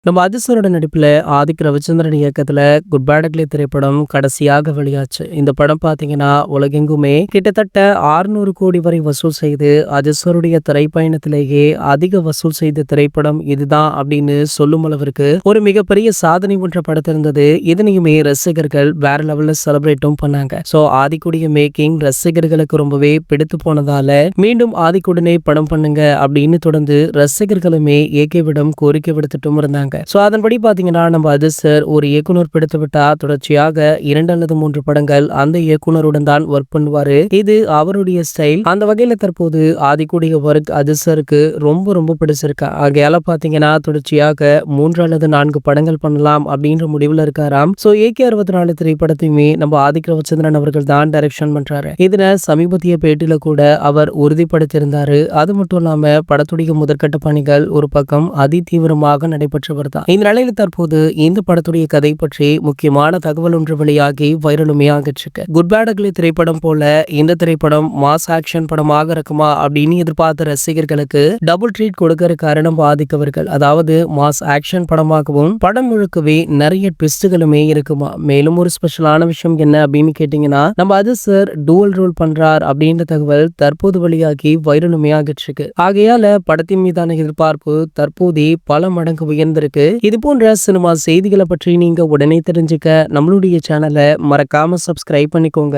நம்ம அதிசரோட நடிப்புல ஆதிக் ரவிச்சந்திரன் இயக்கத்துல குட் பேட் அக்லி திரைப்படம் கடைசியாக வெளியாச்சு. இந்த படம் பாத்தீங்கன்னா உலகெங்குமே கிட்டத்தட்ட 600 கோடி வரை வசூல் செய்து அதிசருடைய திரைப்பயணத்திலேயே அதிக வசூல் செய்த திரைப்படம் இதுதான் அப்படின்னு சொல்லும் அளவிற்கு ஒரு மிகப்பெரிய சாதனை ஒன்றை படுத்திருந்தது. இதனையுமே ரசிகர்கள் வேற லெவல்ல செலிப்ரேட்டும் பண்ணாங்க. சோ ஆதிக்குடைய மேக்கிங் ரசிகர்களுக்கு ரொம்பவே பிடித்து போனதால மீண்டும் ஆதிக்குடனே படம் பண்ணுங்க அப்படின்னு தொடர்ந்து ரசிகர்களுமே ஏகேவிடம் கோரிக்கை விடுத்துட்டும் இருந்தாங்க. சோ அதன்படி பாத்தீங்கன்னா நம்ம அஜித் சார் ஒரு இயக்குனர் பிடித்து விட்டா தொடர்ச்சியாக 2 அல்லது 3 படங்கள் அந்த இயக்குனருடன் தான் ஒர்க் பண்ணுவாரு. இது அவருடைய ஸ்டைல். அந்த வகையில தற்போது ஆதிக்குடைய ஒர்க் அஜித் சாருக்கு ரொம்ப ரொம்ப பிடிச்சிருக்கு. ஆகையால பாத்தீங்கன்னா தொடர்ச்சியாக 3 அல்லது 4 படங்கள் பண்ணலாம் அப்படின்ற முடிவுல இருக்காராம். சோ AK 64 திரைப்படத்தையுமே நம்ம ஆதிக் ரவிச்சந்திரன் அவர்கள் தான் டைரக்ஷன் பண்றாரு. இதுல சமீபத்திய பேட்டியில கூட அவர் உறுதிப்படுத்தியிருந்தாரு. அது மட்டும் இல்லாம படத்துடைய முதற்கட்ட பணிகள் ஒரு பக்கம் அதி தீவிரமாக நடைபெற்று வருது. இந்த நிலையில தற்போது இந்த படத்துடைய கதை பற்றி முக்கியமான தகவல் ஒன்று வெளியாகி வைரலுமே ஆகிட்டு. குட் பேட் அக்லி திரைப்படம் போல இந்த திரைப்படம் மாஸ் ஆக்ஷன் படமாக இருக்குமா அப்படின்னு எதிர்பார்த்த ரசிகர்களுக்கு டபுள் ட்ரீட் கொடுக்கிற காரணம் பாதிக்கவர்கள். அதாவது மாஸ் ஆக்ஷன் படமாகவும் படம் முழுக்கவே நிறைய ட்விஸ்டுகளுமே இருக்குமா. மேலும் ஒரு ஸ்பெஷலான விஷயம் என்ன அப்படின்னு கேட்டீங்கன்னா நம்ம அஜித் சார் டூவல் ரோல் பண்றார் அப்படின்ற தகவல் தற்போது வெளியாகி வைரலுமே ஆகிட்டு. ஆகையால படத்தின் மீதான எதிர்பார்ப்பு தற்போதே பல மடங்கு உயர்ந்திருக்கு. இது போன்ற சினிமா செய்திகளை பற்றி நீங்க உடனே தெரிஞ்சுக்க நம்மளுடைய சேனலை மறக்காம சப்ஸ்கிரைப் பண்ணிக்கோங்க.